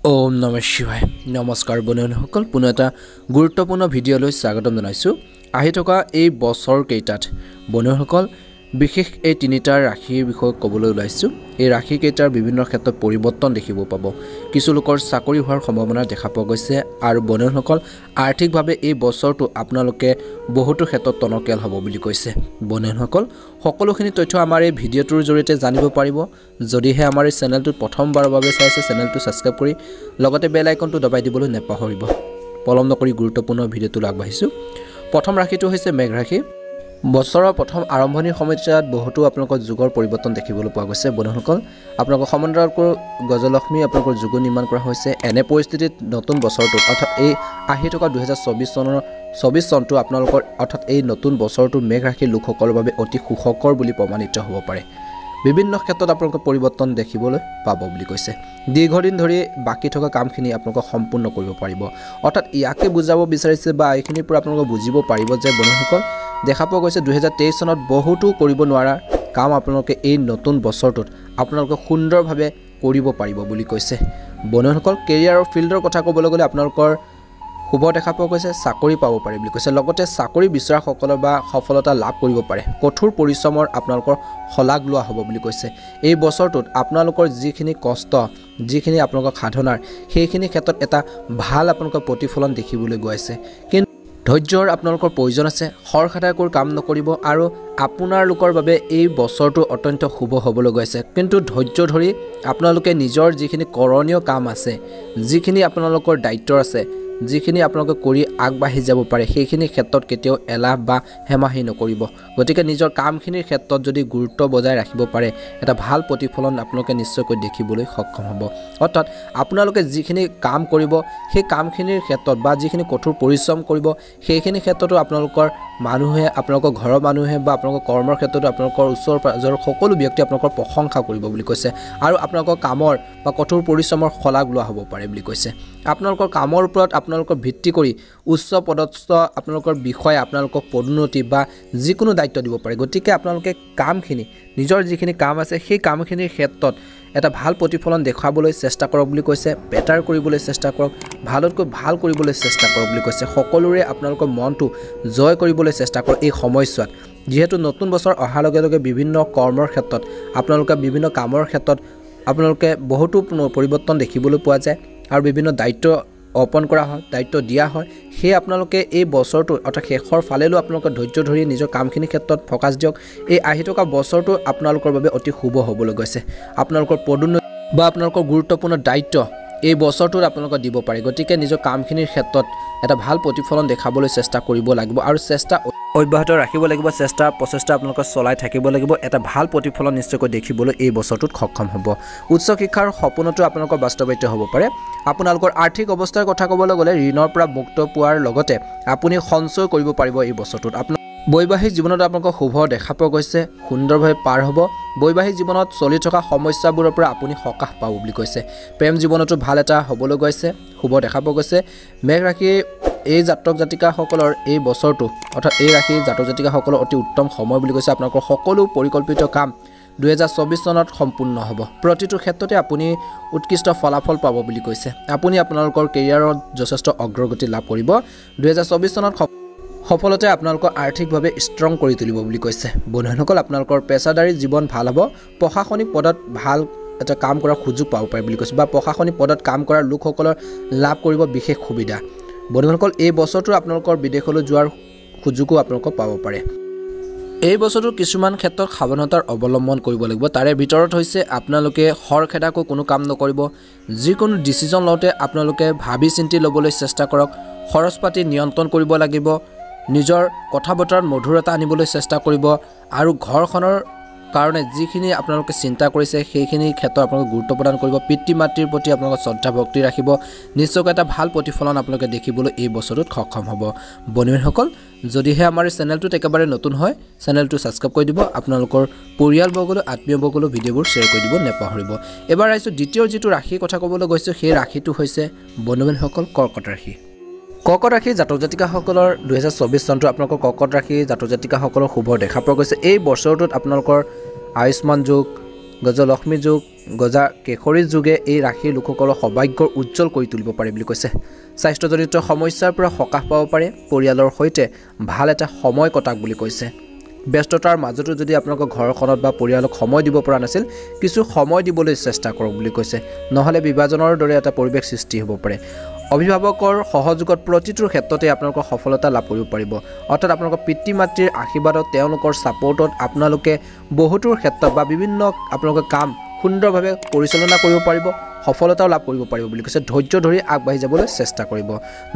ओम नमः शिवाय नमस्कार बन्धुসকল पुनः এটা গুৰুত্বপূৰ্ণ ভিডিঅ'লৈ স্বাগতম জনাইছো আহি থকা এই বছৰ কেইটাত বন্ধুসকল বিশেষ এই তিনিটা ৰাশিৰ বিষয়ে ক'বলৈ ওলাইছো এই ৰাশি কেইটাৰ বিভিন্ন ক্ষেত্ৰত পৰিৱৰ্তন দেখিব পাব কিছু লোকৰ চাকৰি হোৱাৰ সম্ভাৱনা দেখা পোৱা গৈছে আৰু বন্ধুসকল আৰ্থিকভাৱে এই বছৰটো আপোনালোকে বহুতো ক্ষেত্ৰত টনকিয়াল হ'ব বুলি কৈছে বন্ধুসকল সকলোখিনি তথ্য আমাৰ এই ভিডিঅ'টোৰ জৰিয়তে জানিব পাৰিব যদিহে আমাৰ এই চেনেলটো প্ৰথমবাৰৰ বাবে চাইছে চেনেলটো সাবস্ক্ৰাইব কৰি লগতে বেল আইকনটো দবাই দিবলৈ নেপাহৰিব পলম নকৰি গুৰুত্বপূৰ্ণ ভিডিঅ'টো আগবাঢ়িছো প্ৰথম ৰাশিটো হৈছে মেঘ ৰাশি বছৰৰ প্ৰথম আৰম্ভণিৰ সময়ত বহুতো আপোনালোকৰ যুগৰ পৰিৱৰ্তন দেখিবলৈ পোৱা গৈছে বন্ধুসকল আপোনালোকৰ সমন্বয়কৰ গজলক্ষ্মী আপোনালোকৰ যুগ নিৰ্মাণ কৰা হৈছে এনে পৰিস্থিতিত নতুন বছৰটো অৰ্থাৎ এই আহি থকা 2024 চনটো আপোনালোকৰ অৰ্থাৎ এই নতুন বছৰটো মেঘ ৰাশিৰ লোকসকলৰ বাবে অতি সুখকৰ বুলি প্ৰমাণিত হ'ব পাৰে বিভিন্ন ক্ষেত্ৰত আপোনালোকৰ পৰিৱৰ্তন দেখিবলৈ পাব বুলি কৈছে দীৰ্ঘদিন ধৰি বাকি থকা কামখিনি আপোনালোকে সম্পূৰ্ণ কৰিব পাৰিব অৰ্থাৎ ইয়াকে বুজাব বিচাৰিছে বা এইখিনিৰ পৰা আপোনালোকে বুজিব পাৰিব যে বন্ধুসকল দেখা পোৱা গৈছে 2023 চনত বহুতো কৰিব নোৱাৰা কাম আপোনালোকে এই নতুন বছৰটোত আপোনালোকে সুন্দৰভাৱে কৰিব পাৰিব বুলি কৈছে বন্ধুসকল কেৰিয়াৰ আৰু ফিল্ডৰ কথা ক'বলৈ গ'লে আপোনালোকৰ খুব দেখা পোৱা গৈছে চাকৰি পাব পাৰে বুলি কৈছে লগতে চাকৰি বিচৰাসকলৰ বা সফলতা লাভ কৰিব পাৰে কঠোৰ পৰিশ্ৰমৰ আপোনালোকৰ হলাগ লোৱা হ'ব বুলি কৈছে এই বছৰটোত আপোনালোকৰ যিখিনি কষ্ট যিখিনি আপোনালোকৰ সাধনাৰ সেইখিনি ক্ষেত্ৰত এটা ভাল আপোনালোকৰ প্ৰতিফলন দেখিবলৈ গৈ আছে কিন্তু ধৈৰ্যৰ আপোনালোকৰ প্ৰয়োজন আছে খৰখাটাকৈ কাম নকৰিব আৰু আপোনাৰ লোকৰ বাবে এই বছৰটো অত্যন্ত শুভ হ'বলৈ গৈ আছে কিন্তু ধৈৰ্য ধৰি আপোনালোকে নিজৰ যিখিনি কৰণীয় কাম আছে যিখিনি আপোনালোকৰ দায়িত্ব আছে যিখিনি আপোনালোকে কৰি আগবাঢ়ি যাব পাৰে সেইখিনি ক্ষেত্ৰত কেতিয়াও এলাহ বা হেমাহি নকৰিব গতিকে নিজৰ কামখিনিৰ ক্ষেত্ৰত যদি গুৰুত্ব বজাই ৰাখিব পাৰে এটা ভাল প্ৰতিফলন আপোনালোকে নিশ্চয়কৈ দেখিবলৈ সক্ষম হ'ব অৰ্থাৎ আপোনালোকে যিখিনি কাম কৰিব সেই কামখিনিৰ ক্ষেত্ৰত বা যিখিনি কঠোৰ পৰিশ্ৰম কৰিব সেইখিনি ক্ষেত্ৰতো আপোনালোকৰ মানুহে আপোনালোকৰ ঘৰৰ মানুহে বা আপোনালোকৰ কৰ্মৰ ক্ষেত্ৰতো আপোনালোকৰ ওচৰ পাজৰৰ সকলো ব্যক্তি আপোনালোকৰ প্ৰশংসা কৰিব বুলি কৈছে আৰু আপোনালোকৰ কামৰ বা কঠোৰ পৰিশ্ৰমৰ শলাগ লোৱা হ'ব পাৰে বুলি কৈছে আপোনালোকৰ কামৰ ওপৰত আপোনালোকৰ ভিত্তি কৰি উচ্চ পদস্থ আপোনালোকৰ বিষয়ে আপোনালোকক পদোন্নতি বা যিকোনো দায়িত্ব দিব পাৰে গতিকে আপোনালোকে কামখিনি নিজৰ যিখিনি কাম আছে সেই কামখিনিৰ ক্ষেত্ৰত এটা ভাল প্ৰতিফলন দেখাবলৈ চেষ্টা কৰক বুলি কৈছে বেটাৰ কৰিবলৈ চেষ্টা কৰক ভালতকৈ ভাল কৰিবলৈ চেষ্টা কৰক বুলি কৈছে সকলোৰে আপোনালোকৰ মনটো জয় কৰিবলৈ চেষ্টা কৰক এই সময়ছোৱাত যেহেতু নতুন বছৰ অহাৰ লগে লগে বিভিন্ন কৰ্মৰ ক্ষেত্ৰত আপোনালোকে বিভিন্ন কামৰ ক্ষেত্ৰত আপোনালোকে বহুতো পৰিৱৰ্তন দেখিবলৈ পোৱা যায় আৰু বিভিন্ন দায়িত্ব অৰ্পণ কৰা হয় দায়িত্ব দিয়া হয় সেই আপোনালোকে এই বছৰটো অৰ্থাৎ শেষৰ ফালেলৈ আপোনালোকে ধৈৰ্য ধৰি নিজৰ কামখিনিৰ ক্ষেত্ৰত ফকাছ দিয়ক এই আহি থকা বছৰটো আপোনালোকৰ বাবে অতি শুভ হ'বলৈ গৈছে আপোনালোকৰ পদোন্নতি বা আপোনালোকৰ গুৰুত্বপূৰ্ণ দায়িত্ব এই বছৰটোত আপোনালোকে দিব পাৰে গতিকে নিজৰ কামখিনিৰ ক্ষেত্ৰত এটা ভাল প্ৰতিফলন দেখাবলৈ চেষ্টা কৰিব লাগিব আৰু চেষ্টা অব্যাহত ৰাখিব লাগিব প্ৰচেষ্টা আপোনালোকে চলাই থাকিব লাগিব এটা ভাল প্ৰতিফলন নিশ্চয়কৈ দেখিবলৈ এই বছৰটোত সক্ষম হ'ব উচ্চ শিক্ষাৰ সপোনটো আপোনালোকৰ বাস্তৱায়িত হ'ব পাৰে আপোনালোকৰ আৰ্থিক অৱস্থাৰ কথা ক'বলৈ গ'লে ঋণৰ পৰা মুক্ত পোৱাৰ লগতে আপুনি সঞ্চয় কৰিব পাৰিব এই বছৰটোত বৈবাহিক জীৱনত আপোনালোকৰ শুভ দেখা পোৱা গৈছে সুন্দৰভাৱে পাৰ হ'ব বৈবাহিক জীৱনত চলি থকা সমস্যাবোৰৰ পৰা আপুনি সকাহ পাব বুলি কৈছে প্ৰেম জীৱনতো ভাল এটা হ'বলৈ গৈছে শুভ দেখা পোৱা গৈছে মেঘ ৰাশিৰ এই জাতক জাতিকাসকলৰ এই বছৰটো অৰ্থাৎ এই ৰাশিৰ জাতক জাতিকাসকলৰ অতি উত্তম সময় বুলি কৈছে আপোনালোকৰ সকলো পৰিকল্পিত কাম 2024 চনত সম্পূৰ্ণ হ'ব প্ৰতিটো ক্ষেত্ৰতে আপুনি উৎকৃষ্ট ফলাফল পাব বুলি কৈছে আপুনি আপোনালোকৰ কেৰিয়াৰত যথেষ্ট অগ্ৰগতি লাভ কৰিব 2024 চনত সফলতাই আপোনালোকৰ আৰ্থিকভাৱে ষ্ট্ৰং কৰি তুলিব বুলি কৈছে বন্ধুসকল আপোনালোকৰ পেছাদাৰী জীৱন ভাল হ'ব প্ৰশাসনিক পদত ভাল এটা কাম কৰাৰ সুযোগ পাব পাৰে বুলি কৈছে বা প্ৰশাসনিক পদত কাম কৰা লোকসকলৰ লাভ কৰিব বিশেষ সুবিধা বন্ধুসকল এই বছৰটো আপোনালোকৰ বিদেশলৈ যোৱাৰ সুযোগো আপোনালোকে পাব পাৰে এই বছৰটো কিছুমান ক্ষেত্ৰত সাৱধানতাৰ অৱলম্বন কৰিব লাগিব তাৰে ভিতৰত হৈছে আপোনালোকে খৰখেদাকৈ কোনো কাম নকৰিব যিকোনো ডিচিজন লওঁতে আপোনালোকে ভাবি চিন্তি ল'বলৈ চেষ্টা কৰক খৰচ পাতি নিয়ন্ত্ৰণ কৰিব লাগিব নিজৰ কথা বতৰাত মধুৰতা আনিবলৈ চেষ্টা কৰিব আৰু ঘৰখনৰ কাৰণে যিখিনি আপোনালোকে চিন্তা কৰিছে সেইখিনি ক্ষেত্ৰত আপোনালোকে গুৰুত্ব প্ৰদান কৰিব পিতৃ মাতৃৰ প্ৰতি আপোনালোকে শ্ৰদ্ধা ভক্তি ৰাখিব নিশ্চয়কৈ এটা ভাল প্ৰতিফলন আপোনালোকে দেখিবলৈ এই বছৰটোত সক্ষম হ'ব বন্ধুসকল যদিহে আমাৰ চেনেলটোত একেবাৰে নতুন হয় চেনেলটো সাবস্ক্ৰাইব কৰি দিব আপোনালোকৰ পৰিয়ালবৰ্গলৈ আত্মীয়বৰ্গলৈ ভিডিঅ'বোৰ শ্বেয়াৰ কৰি দিব নেপাহৰিব এবাৰ আহিছোঁ দ্বিতীয় যিটো ৰাশিৰ কথা ক'বলৈ গৈছোঁ সেই ৰাশিটো হৈছে বন্ধুসকল কৰ্কট ৰাশি কৰ্কট ৰাশি জাতক জাতিকাসকলৰ 2024 চনটো আপোনালোকৰ কৰ্কট ৰাশি জাতক জাতিকাসকলৰ শুভ দেখা পোৱা গৈছে এই বছৰটোত আপোনালোকৰ আয়ুষ্মান যোগ গজলক্ষ্মী যোগ গজা কেশৰী যোগে এই ৰাশিৰ লোকসকলৰ সৌভাগ্যৰ উজ্জ্বল কৰি তুলিব পাৰে বুলি কৈছে। স্বাস্থ্যজনিত সমস্যাৰ পৰা সকাহ পাব পাৰে, পৰিয়ালৰ সৈতে ভাল এটা সময় কটাক বুলি কৈছে। ব্যস্ততাৰ মাজতো যদি আপোনালোকৰ ঘৰখনত বা পৰিয়ালক সময় দিব পৰা নাছিল, কিছু সময় দিবলৈ চেষ্টা কৰক বুলি কৈছে, নহ'লে বিভাজনৰ দৰে এটা পৰিৱেশ সৃষ্টি হ'ব পাৰে। অভিভাৱকৰ সহযোগত প্ৰতিটোৰ ক্ষেত্ৰতে আপোনালোকৰ সফলতা লাভ কৰিব পাৰিব। অৰ্থাৎ আপোনালোকৰ পিতৃ মাতৃৰ আশীৰ্বাদত, তেওঁলোকৰ ছাপৰ্টত আপোনালোকে বহুটোৰ ক্ষেত্ৰত বা বিভিন্ন আপোনালোকৰ কাম সুন্দৰভাৱে পৰিচালনা কৰিব পাৰিব, সফলতাও লাভ কৰিব পাৰিব বুলি কৈছে। ধৈৰ্য ধৰি আগবাঢ়ি যাবলৈ চেষ্টা কৰিব।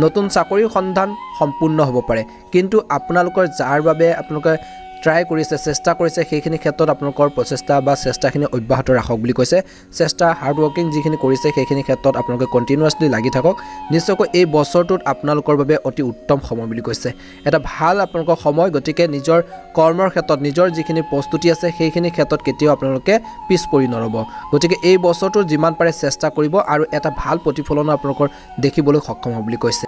নতুন চাকৰিৰ সন্ধান সম্পূৰ্ণ হ'ব পাৰে, কিন্তু আপোনালোকৰ যাৰ বাবে আপোনালোকে ট্ৰাই কৰিছে, চেষ্টা কৰিছে, সেইখিনি ক্ষেত্ৰত আপোনালোকৰ প্ৰচেষ্টা বা চেষ্টাখিনি অব্যাহত ৰাখক বুলি কৈছে। চেষ্টা হাৰ্ড ৱৰ্কিং যিখিনি কৰিছে সেইখিনি ক্ষেত্ৰত আপোনালোকে কণ্টিনিউৱাছলি লাগি থাকক। নিশ্চয়কৈ এই বছৰটোত আপোনালোকৰ বাবে অতি উত্তম সময় বুলি কৈছে, এটা ভাল আপোনালোকৰ সময়। গতিকে নিজৰ কৰ্মৰ ক্ষেত্ৰত নিজৰ যিখিনি প্ৰস্তুতি আছে সেইখিনি ক্ষেত্ৰত কেতিয়াও আপোনালোকে পিছ পৰি নৰ'ব। গতিকে এই বছৰটোত যিমান পাৰে চেষ্টা কৰিব আৰু এটা ভাল প্ৰতিফলন আপোনালোকৰ দেখিবলৈ সক্ষম হ'ব বুলি কৈছে।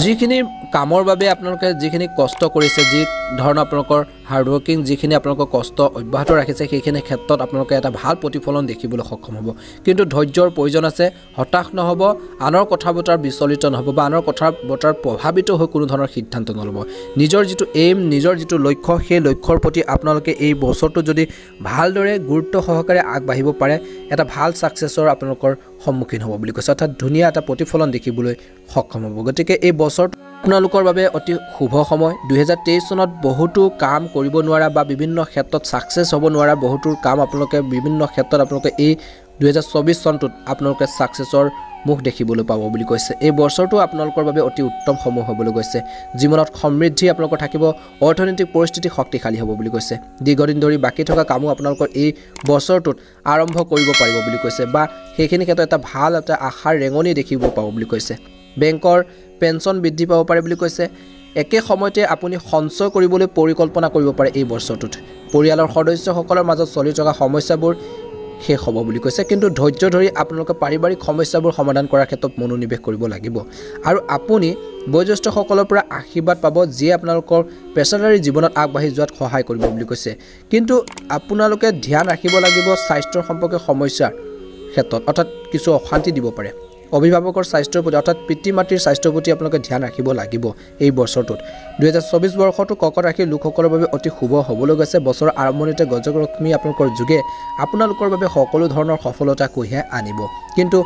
যিখিনি কামৰ বাবে আপোনালোকে যিখিনি কষ্ট কৰিছে, যি ধৰণৰ আপোনালোকৰ হাৰ্ডৱৰ্কিং যিখিনি আপোনালোকৰ কষ্ট অব্যাহত ৰাখিছে, সেইখিনি ক্ষেত্ৰত আপোনালোকে এটা ভাল প্ৰতিফলন দেখিবলৈ সক্ষম হ'ব। কিন্তু ধৈৰ্যৰ প্ৰয়োজন আছে, হতাশ নহ'ব, আনৰ কথা বতৰা বিচলিত নহ'ব বা আনৰ কথা বতৰাত প্ৰভাৱিত হৈ কোনো ধৰণৰ সিদ্ধান্ত নল'ব। নিজৰ যিটো এইম, নিজৰ যিটো লক্ষ্য, সেই লক্ষ্যৰ প্ৰতি আপোনালোকে এই বছৰটো যদি ভালদৰে গুৰুত্ব সহকাৰে আগবাঢ়িব পাৰে, এটা ভাল ছাকচেছৰ আপোনালোকৰ সন্মুখীন হ'ব বুলি কৈছে। অৰ্থাৎ ধুনীয়া এটা প্ৰতিফলন দেখিবলৈ সক্ষম হ'ব। গতিকে এই বছৰটো আপোনালোকৰ বাবে অতি শুভ সময়। 2023 চনত বহুতো কাম কৰিব নোৱাৰা বা বিভিন্ন ক্ষেত্ৰত ছাকচেছ হ'ব নোৱাৰা বহুতো কাম আপোনালোকে বিভিন্ন ক্ষেত্ৰত আপোনালোকে এই 2024 চনটোত আপোনালোকে ছাকচেছৰ মুখ দেখিবলৈ পাব বুলি কৈছে। এই বছৰটো আপোনালোকৰ বাবে অতি উত্তম সময় হ'বলৈ গৈছে। জীৱনত সমৃদ্ধি আপোনালোকৰ থাকিব, অৰ্থনৈতিক পৰিস্থিতি শক্তিশালী হ'ব বুলি কৈছে। দীৰ্ঘদিন ধৰি বাকী থকা কামো আপোনালোকৰ এই বছৰটোত আৰম্ভ কৰিব পাৰিব বুলি কৈছে বা সেইখিনি ক্ষেত্ৰত এটা ভাল এটা আশাৰ ৰেঙনি দেখিব পাব বুলি কৈছে। বেংকৰ পেঞ্চন বৃদ্ধি পাব পাৰে বুলি কৈছে। একে সময়তে আপুনি সঞ্চয় কৰিবলৈ পৰিকল্পনা কৰিব পাৰে এই বছৰটোত। পৰিয়ালৰ সদস্যসকলৰ মাজত চলি থকা সমস্যাবোৰ শেষ হ'ব বুলি কৈছে, কিন্তু ধৈৰ্য ধৰি আপোনালোকে পাৰিবাৰিক সমস্যাবোৰ সমাধান কৰাৰ ক্ষেত্ৰত মনোনিৱেশ কৰিব লাগিব। আৰু আপুনি বয়োজ্যেষ্ঠসকলৰ পৰা আশীৰ্বাদ পাব, যিয়ে আপোনালোকৰ পেছাদাৰী জীৱনত আগবাঢ়ি যোৱাত সহায় কৰিব বুলি কৈছে। কিন্তু আপোনালোকে ধ্যান ৰাখিব লাগিব স্বাস্থ্যৰ সম্পৰ্কে সমস্যাৰ ক্ষেত্ৰত, অৰ্থাৎ কিছু অশান্তি দিব পাৰে। অভিভাৱকৰ স্বাস্থ্যৰ প্ৰতি অৰ্থাৎ পিতৃ মাতৃৰ স্বাস্থ্যৰ প্ৰতি আপোনালোকে ধ্যান ৰাখিব লাগিব এই বছৰটোত। 2024 বৰ্ষটো কৰ্কট ৰাশিৰ লোকসকলৰ বাবে অতি শুভ হ'বলৈ গৈছে। বছৰৰ আৰম্ভণিতে গজলক্ষ্মী আপোনালোকৰ যোগে আপোনালোকৰ বাবে সকলো ধৰণৰ সফলতা কঢ়িয়াই আনিব। কিন্তু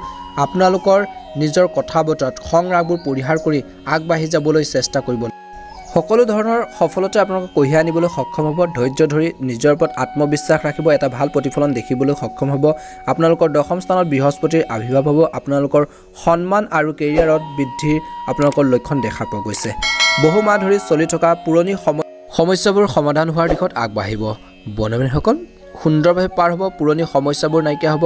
আপোনালোকৰ নিজৰ কথা বতৰাত খং ৰাগবোৰ পৰিহাৰ কৰি আগবাঢ়ি যাবলৈ চেষ্টা কৰিব। সকলো ধৰণৰ সফলতা আপোনালোকে কঢ়িয়াই আনিবলৈ সক্ষম হ'ব। ধৈৰ্য ধৰি নিজৰ ওপৰত আত্মবিশ্বাস ৰাখিব, এটা ভাল প্ৰতিফলন দেখিবলৈ সক্ষম হ'ব। আপোনালোকৰ 10ম স্থানত বৃহস্পতিৰ আৱিৰ্ভাৱ হ'ব। আপোনালোকৰ সন্মান আৰু কেৰিয়াৰত বৃদ্ধিৰ আপোনালোকৰ লক্ষণ দেখা পোৱা গৈছে। বহু মাহ ধৰি চলি থকা পুৰণি সমস্যাবোৰ সমাধান হোৱাৰ দিশত আগবাঢ়িব। বন্ধু-বান্ধৱীসকল সুন্দৰভাৱে পাৰ হ'ব, পুৰণি সমস্যাবোৰ নাইকিয়া হ'ব।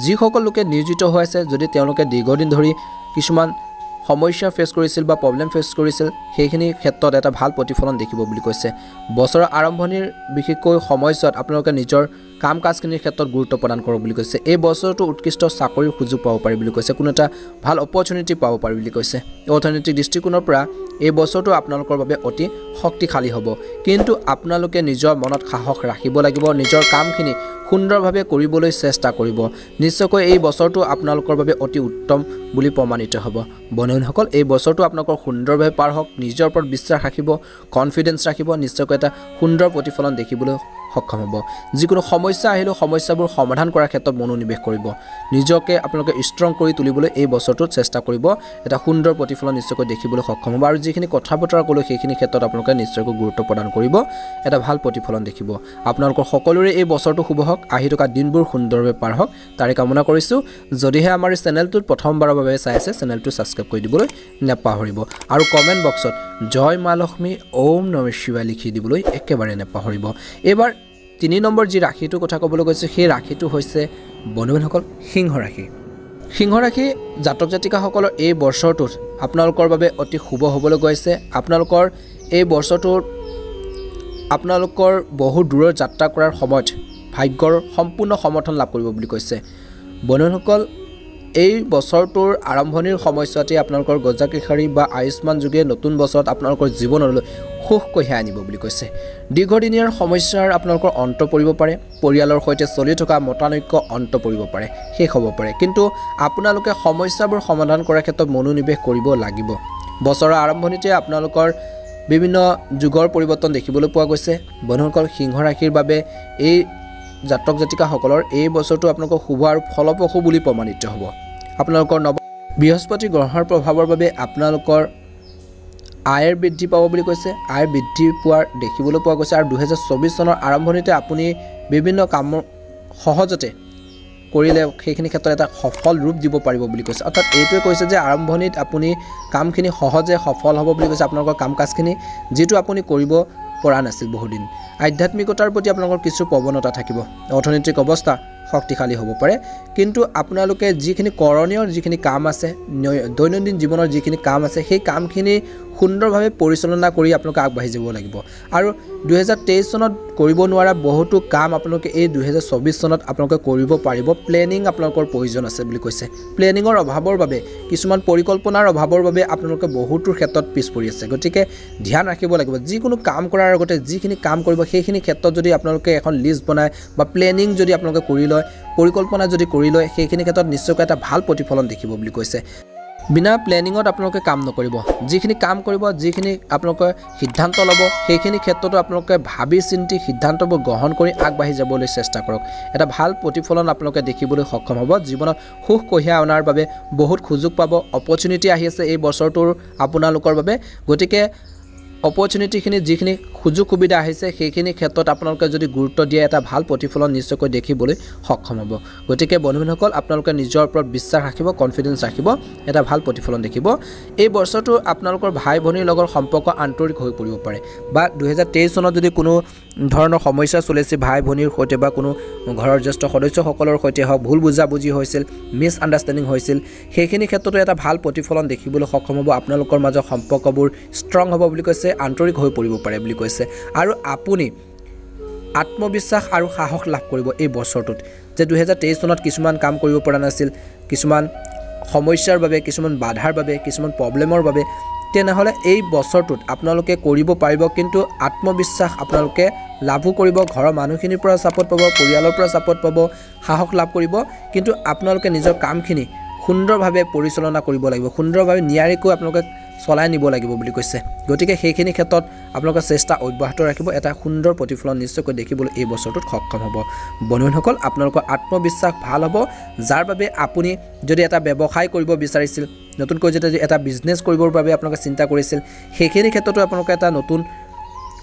যিসকল লোকে নিয়োজিত হৈ আছে, যদি তেওঁলোকে দীৰ্ঘদিন ধৰি কিছুমান সমস্যা ফেচ কৰিছিল বা প্ৰব্লেম ফেচ কৰিছিল, সেইখিনি ক্ষেত্ৰত এটা ভাল প্ৰতিফলন দেখিব বুলি কৈছে। বছৰৰ আৰম্ভণিৰ বিশেষকৈ সময়ছোৱাত আপোনালোকে নিজৰ কাম কাজখিনিৰ ক্ষেত্ৰত গুৰুত্ব প্ৰদান কৰক বুলি কৈছে। এই বছৰটো উৎকৃষ্ট চাকৰিৰ সুযোগ পাব পাৰি বুলি কৈছে, কোনো এটা ভাল অপৰচুনিটি পাব পাৰি বুলি কৈছে। অৰ্থনৈতিক দৃষ্টিকোণৰ পৰা এই বছৰটো আপোনালোকৰ বাবে অতি শক্তিশালী হ'ব। কিন্তু আপোনালোকে নিজৰ মনত সাহস ৰাখিব লাগিব, নিজৰ কামখিনি সুন্দৰভাৱে কৰিবলৈ চেষ্টা কৰিব। নিশ্চয়কৈ এই বছৰটো আপোনালোকৰ বাবে অতি উত্তম বুলি প্ৰমাণিত হ'ব। বন্ধুসকল এই বছৰটো আপোনালোকৰ সুন্দৰভাৱে পাৰ হওক, নিজৰ ওপৰত বিশ্বাস ৰাখিব, কনফিডেন্স ৰাখিব, নিশ্চয়কৈ এটা সুন্দৰ প্ৰতিফলন দেখিবলৈ সক্ষম হ'ব। যিকোনো সমস্যা আহিলেও সমস্যাবোৰ সমাধান কৰাৰ ক্ষেত্ৰত মনোনিৱেশ কৰিব। নিজকে আপোনালোকে ষ্ট্ৰং কৰি তুলিবলৈ এই বছৰটোত চেষ্টা কৰিব, এটা সুন্দৰ প্ৰতিফলন নিশ্চয়কৈ দেখিবলৈ সক্ষম হ'ব। আৰু যিখিনি কথা বতৰা ক'লোঁ সেইখিনি ক্ষেত্ৰত আপোনালোকে নিশ্চয়কৈ গুৰুত্ব প্ৰদান কৰিব, এটা ভাল প্ৰতিফলন দেখিব। আপোনালোকৰ সকলোৰে এই বছৰটো শুভ হওক, আহি থকা দিনবোৰ সুন্দৰভাৱে পাৰ হওক তাৰে কামনা কৰিছোঁ। যদিহে আমাৰ এই চেনেলটোত প্ৰথমবাৰৰ বাবে চাই আছে, চেনেলটো ছাবস্ক্ৰাইব কৰি দিবলৈ নেপাহৰিব। আৰু কমেণ্ট বক্সত জয় মা লক্ষ্মী, ওম নমঃ শিৱায় লিখি দিবলৈ একেবাৰে নেপাহৰিব। এইবাৰ 3 নম্বৰ যি ৰাশিটোৰ কথা ক'বলৈ গৈছোঁ, সেই ৰাশিটো হৈছে বন্ধু-বান্ধৱীসকল সিংহ ৰাশি। সিংহ ৰাশি জাতক জাতিকাসকলৰ এই বছৰটোত আপোনালোকৰ বাবে অতি শুভ হ'বলৈ গৈছে। আপোনালোকৰ এই বছৰটোত আপোনালোকৰ বহু দূৰৰ যাত্ৰা কৰাৰ সময়ত ভাগ্যৰ সম্পূৰ্ণ সমৰ্থন লাভ কৰিব বুলি কৈছে। বন্ধুসকল এই বছৰটোৰ আৰম্ভণিৰ সময়ছোৱাতে আপোনালোকৰ গজাকেশাৰী বা আয়ুষ্মান যোগে নতুন বছৰত আপোনালোকৰ জীৱনলৈ সুখ কঢ়িয়াই আনিব বুলি কৈছে। দীৰ্ঘদিনীয়াৰ সমস্যাৰ আপোনালোকৰ অন্ত পৰিব পাৰে, পৰিয়ালৰ সৈতে চলি থকা মতানৈক্য অন্ত পৰিব পাৰে, শেষ হ'ব পাৰে, কিন্তু আপোনালোকে সমস্যাবোৰ সমাধান কৰাৰ ক্ষেত্ৰত মনোনিৱেশ কৰিব লাগিব। বছৰৰ আৰম্ভণিতে আপোনালোকৰ বিভিন্ন যুগৰ পৰিৱৰ্তন দেখিবলৈ পোৱা গৈছে। বন্ধুসকল, সিংহ ৰাশিৰ বাবে এই জাতক জাতিকাসকলৰ এই বছৰটো আপোনালোকৰ শুভ আৰু ফলপ্ৰসূ বুলি প্ৰমাণিত হ'ব। আপোনালোকৰ বৃহস্পতি গ্ৰহৰ প্ৰভাৱৰ বাবে আপোনালোকৰ আয়ৰ বৃদ্ধি পাব বুলি কৈছে। আয় বৃদ্ধি পোৱাৰ দেখিবলৈ পোৱা গৈছে আৰু 2024 চনৰ আৰম্ভণিতে আপুনি বিভিন্ন কাম সহজতে কৰিলে সেইখিনি ক্ষেত্ৰত এটা সফল ৰূপ দিব পাৰিব বুলি কৈছে। অৰ্থাৎ এইটোৱে কৈছে যে আৰম্ভণিত আপুনি কামখিনি সহজে সফল হ'ব বুলি কৈছে। আপোনালোকৰ কাম কাজখিনি যিটো আপুনি কৰিব পৰা নাছিল বহুদিন। আধ্যাত্মিকতাৰ প্ৰতি আপোনালোকৰ কিছু প্ৰৱণতা থাকিব। অৰ্থনৈতিক অৱস্থা শক্তিশালী হ'ব পাৰে, কিন্তু আপোনালোকে যিখিনি কৰণীয় যিখিনি কাম আছে, দৈনন্দিন জীৱনৰ যিখিনি কাম আছে, সেই কামখিনি সুন্দৰভাৱে পৰিচালনা কৰি আপোনালোকে আগবাঢ়ি যাব লাগিব। আৰু 2023 চনত কৰিব নোৱাৰা বহুতো কাম আপোনালোকে এই 2024 চনত আপোনালোকে কৰিব পাৰিব। প্লেনিং আপোনালোকৰ প্ৰয়োজন আছে বুলি কৈছে। প্লেনিঙৰ অভাৱৰ বাবে, কিছুমান পৰিকল্পনাৰ অভাৱৰ বাবে আপোনালোকে বহুতো ক্ষেত্ৰত পিছ পৰি আছে। গতিকে ধ্যান ৰাখিব লাগিব। যিকোনো কাম কৰাৰ আগতে যিখিনি কাম কৰিব সেইখিনি ক্ষেত্ৰত যদি আপোনালোকে এখন লিষ্ট বনায় বা প্লেনিং যদি আপোনালোকে কৰি লয়, পৰিকল্পনা যদি কৰি লয়, সেইখিনি ক্ষেত্ৰত নিশ্চয়কৈ এটা ভাল প্ৰতিফলন দেখিব বুলি কৈছে। বিনা প্লেনিঙত আপোনালোকে কাম নকৰিব। যিখিনি কাম কৰিব, যিখিনি আপোনালোকে সিদ্ধান্ত ল'ব, সেইখিনি ক্ষেত্ৰতো আপোনালোকে ভাবি চিন্তি সিদ্ধান্তবোৰ গ্ৰহণ কৰি আগবাঢ়ি যাবলৈ চেষ্টা কৰক। এটা ভাল প্ৰতিফলন আপোনালোকে দেখিবলৈ সক্ষম হ'ব। জীৱনত সুখ কঢ়িয়াই অনাৰ বাবে বহুত সুযোগ পাব। অপৰচুনিটি আহি আছে এই বছৰটোৰ আপোনালোকৰ বাবে। গতিকে অপৰচুনিটিখিনি যিখিনি সুযোগ সুবিধা আহিছে সেইখিনি ক্ষেত্ৰত আপোনালোকে যদি গুৰুত্ব দিয়ে, এটা ভাল প্ৰতিফলন নিশ্চয়কৈ দেখিবলৈ সক্ষম হ'ব। গতিকে বন্ধুসকল, আপোনালোকে নিজৰ ওপৰত বিশ্বাস ৰাখিব, কনফিডেন্স ৰাখিব, এটা ভাল প্ৰতিফলন দেখিব। এই বছৰটো আপোনালোকৰ ভাই ভনীৰ লগত সম্পৰ্ক আন্তৰিক হৈ পৰিব পাৰে, বা 2023 চনত যদি কোনো ধৰণৰ সমস্যা চলিছে ভাই ভনীৰ সৈতে বা কোনো ঘৰৰ জ্যেষ্ঠ সদস্যসকলৰ সৈতে হওক, ভুল বুজাবুজি হৈছিল, মিছ আণ্ডাৰষ্টেণ্ডিং হৈছিল, সেইখিনি ক্ষেত্ৰতো এটা ভাল প্ৰতিফলন দেখিবলৈ সক্ষম হ'ব। আপোনালোকৰ মাজৰ সম্পৰ্কবোৰ ষ্ট্ৰং হ'ব বুলি কৈছে, আন্তৰিক হৈ পৰিব পাৰে বুলি কৈছে। আৰু আপুনি আত্মবিশ্বাস আৰু সাহস লাভ কৰিব এই বছৰটোত, যে 2023 চনত কিছুমান কাম কৰিব পৰা নাছিল, কিছুমান সমস্যাৰ বাবে, কিছুমান বাধাৰ বাবে, কিছুমান প্ৰব্লেমৰ বাবে, তেনেহ'লে এই বছৰটোত আপোনালোকে কৰিব পাৰিব। কিন্তু আত্মবিশ্বাস আপোনালোকে লাভো কৰিব, ঘৰৰ মানুহখিনিৰ পৰা ছাপোৰ্ট পাব, পৰিয়ালৰ পৰা ছাপোৰ্ট পাব, সাহস লাভ কৰিব। কিন্তু আপোনালোকে নিজৰ কামখিনি সুন্দৰভাৱে পৰিচালনা কৰিব লাগিব, সুন্দৰভাৱে নিয়াৰিকৈ আপোনালোকে চলাই নিব লাগিব বুলি কৈছে। গতিকে সেইখিনি ক্ষেত্ৰত আপোনালোকে চেষ্টা অব্যাহত ৰাখিব। এটা সুন্দৰ প্ৰতিফলন নিশ্চয়কৈ দেখিবলৈ এই বছৰটোত সক্ষম হ'ব। বন্ধুসকল, আপোনালোকৰ আত্মবিশ্বাস ভাল হ'ব, যাৰ বাবে আপুনি যদি এটা ব্যৱসায় কৰিব বিচাৰিছিল, নতুনকৈ যদি এটা বিজনেছ কৰিবৰ বাবে আপোনালোকে চিন্তা কৰিছিল, সেইখিনি ক্ষেত্ৰতো আপোনালোকে এটা নতুন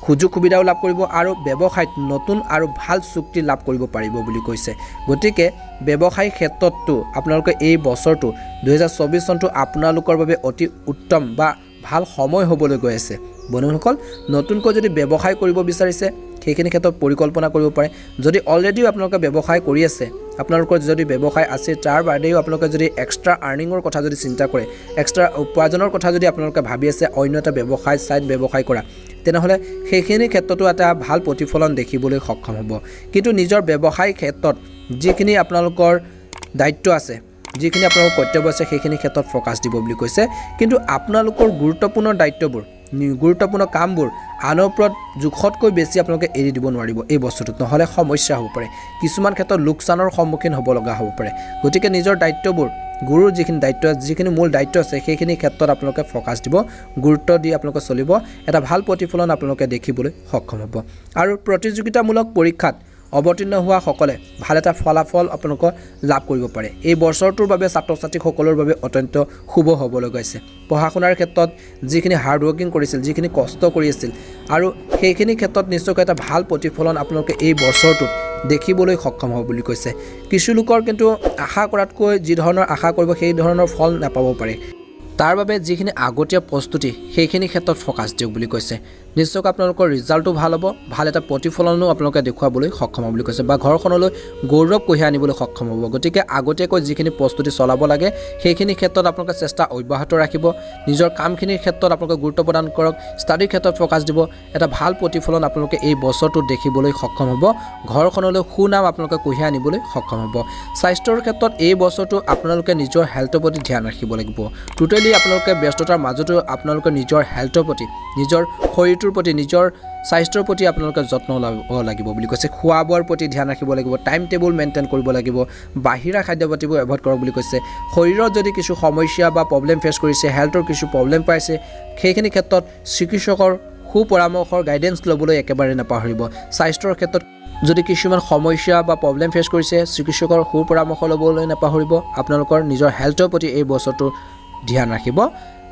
সুযোগ সুবিধাও লাভ কৰিব আৰু ব্যৱসায়ত নতুন আৰু ভাল চুক্তি লাভ কৰিব পাৰিব বুলি কৈছে। গতিকে ব্যৱসায়িক ক্ষেত্ৰতো আপোনালোকে এই বছৰটো 2024 চনটো আপোনালোকৰ বাবে অতি উত্তম বা ভাল সময় হ'বলৈ গৈ আছে। বন্ধুসকল, নতুনকৈ যদি ব্যৱসায় কৰিব বিচাৰিছে, সেইখিনি ক্ষেত্ৰত পৰিকল্পনা কৰিব পাৰে। যদি অলৰেডিও আপোনালোকে ব্যৱসায় কৰি আছে, আপোনালোকৰ যদি ব্যৱসায় আছে, তাৰ বাদেও আপোনালোকে যদি এক্সট্ৰা আৰ্নিঙৰ কথা যদি চিন্তা কৰে, এক্সট্ৰা উপাৰ্জনৰ কথা যদি আপোনালোকে ভাবি আছে, অন্য এটা ব্যৱসায় ছাইড ব্যৱসায় কৰা, তেনেহ'লে সেইখিনি ক্ষেত্ৰতো এটা ভাল প্ৰতিফলন দেখিবলৈ সক্ষম হ'ব। কিন্তু নিজৰ ব্যৱসায়িক ক্ষেত্ৰত যিখিনি আপোনালোকৰ দায়িত্ব আছে, যিখিনি আপোনালোকৰ কৰ্তব্য আছে, সেইখিনি ক্ষেত্ৰত ফ'কাছ দিব বুলি কৈছে। কিন্তু আপোনালোকৰ গুৰুত্বপূৰ্ণ দায়িত্ববোৰ, গুৰুত্বপূৰ্ণ কামবোৰ আনৰ ওপৰত জোখতকৈ বেছি আপোনালোকে এৰি দিব নোৱাৰিব এই বস্তুটোত, নহ'লে সমস্যা হ'ব পাৰে, কিছুমান ক্ষেত্ৰত লোকচানৰ সন্মুখীন হ'ব লগা হ'ব পাৰে। গতিকে নিজৰ দায়িত্ববোৰ, গুৰুৰ যিখিনি দায়িত্ব, যিখিনি মূল দায়িত্ব আছে, সেইখিনি ক্ষেত্ৰত আপোনালোকে ফ'কাছ দিব, গুৰুত্ব দি আপোনালোকে চলিব। এটা ভাল প্ৰতিফলন আপোনালোকে দেখিবলৈ সক্ষম হ'ব। আৰু প্ৰতিযোগিতামূলক পৰীক্ষাত অৱতীৰ্ণ হোৱা সকলে ভাল এটা ফলাফল আপোনালোকৰ লাভ কৰিব পাৰে। এই বছৰটোৰ বাবে ছাত্ৰ ছাত্ৰীসকলৰ বাবে অত্যন্ত শুভ হ'বলৈ গৈছে। পঢ়া শুনাৰ ক্ষেত্ৰত যিখিনি হাৰ্ড ৱৰ্কিং কৰিছিল, যিখিনি কষ্ট কৰি আছিল, আৰু সেইখিনি ক্ষেত্ৰত নিশ্চয়কৈ এটা ভাল প্ৰতিফলন আপোনালোকে এই বছৰটোত দেখিবলৈ সক্ষম হ'ব বুলি কৈছে। কিছু লোকৰ কিন্তু আশা কৰাতকৈ যি ধৰণৰ আশা কৰিব সেই ধৰণৰ ফল নাপাব পাৰে। তাৰ বাবে যিখিনি আগতীয়া প্ৰস্তুতি সেইখিনি ক্ষেত্ৰত ফ'কাছ দিয়ক বুলি কৈছে নিশ্চয়কৈ আপোনালোকৰ ৰিজাল্টটো ভাল হ'ব ভাল এটা প্ৰতিফলনো আপোনালোকে দেখুৱাবলৈ সক্ষম হ'ব বুলি কৈছে বা ঘৰখনলৈ গৌৰৱ কঢ়িয়াই আনিবলৈ সক্ষম হ'ব গতিকে আগতীয়াকৈ যিখিনি প্ৰস্তুতি চলাব লাগে সেইখিনি ক্ষেত্ৰত আপোনালোকে চেষ্টা অব্যাহত ৰাখিব নিজৰ কামখিনিৰ ক্ষেত্ৰত আপোনালোকে গুৰুত্ব প্ৰদান কৰক ষ্টাডিৰ ক্ষেত্ৰত ফ'কাছ দিব এটা ভাল প্ৰতিফলন আপোনালোকে এই বছৰটো দেখিবলৈ সক্ষম হ'ব ঘৰখনলৈ সুনাম আপোনালোকে কঢ়িয়াই আনিবলৈ সক্ষম হ'ব স্বাস্থ্যৰ ক্ষেত্ৰত এই বছৰটো আপোনালোকে নিজৰ হেল্থৰ প্ৰতি ধ্যান ৰাখিব লাগিব টোটেলি আপোনালোকে ব্যস্ততাৰ মাজতো আপোনালোকে নিজৰ হেল্থৰ প্ৰতি নিজৰ শৰীৰটোৰ প্ৰতি নিজৰ স্বাস্থ্যৰ প্ৰতি আপোনালোকে যত্ন ল'ব লাগিব বুলি কৈছে খোৱা বোৱাৰ প্ৰতি ধ্যান ৰাখিব লাগিব টাইম টেবুল মেইনটেইন কৰিব লাগিব বাহিৰা খাদ্যপাতিবোৰ এভইড কৰক বুলি কৈছে শৰীৰত যদি কিছু সমস্যা বা প্ৰব্লেম ফেচ কৰিছে হেল্থৰ কিছু প্ৰব্লেম পাইছে সেইখিনি ক্ষেত্ৰত চিকিৎসকৰ সুপৰামৰ্শৰ গাইডেন্স ল'বলৈ একেবাৰে নাপাহৰিব স্বাস্থ্যৰ ক্ষেত্ৰত যদি কিছুমান সমস্যা বা প্ৰব্লেম ফেচ কৰিছে চিকিৎসকৰ সুপৰামৰ্শ ল'বলৈ নাপাহৰিব আপোনালোকৰ নিজৰ হেল্থৰ প্ৰতি এই বছৰটো ধ্যান ৰাখিব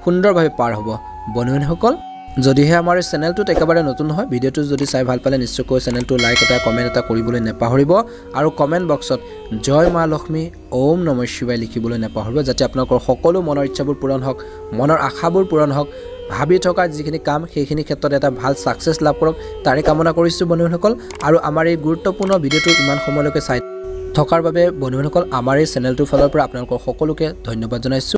সুন্দৰভাৱে পাৰ হ'ব বন্ধুসকল যদিহে আমাৰ এই চেনেলটোত একেবাৰে নতুন হয় ভিডিঅ'টো যদি চাই ভাল পালে নিশ্চয়কৈ চেনেলটো লাইক এটা কমেণ্ট এটা কৰিবলৈ নাপাহৰিব আৰু কমেণ্ট বক্সত জয় মা লক্ষ্মী ওম নমঃ শিৱায় লিখিবলৈ নাপাহৰিব যাতে আপোনালোকৰ সকলো মনৰ ইচ্ছাবোৰ পূৰণ হওক মনৰ আশাবোৰ পূৰণ হওক ভাবি থকা যিখিনি কাম সেইখিনি ক্ষেত্ৰত এটা ভাল ছাকচেছ লাভ কৰক তাৰে কামনা কৰিছোঁ বন্ধুসকল আৰু আমাৰ এই গুৰুত্বপূৰ্ণ ভিডিঅ'টো ইমান সময়লৈকে চাই থকাৰ বাবে বন্ধুসকল আমাৰ এই চেনেলটোৰ ফালৰ পৰা আপোনালোকৰ সকলোকে ধন্যবাদ জনাইছোঁ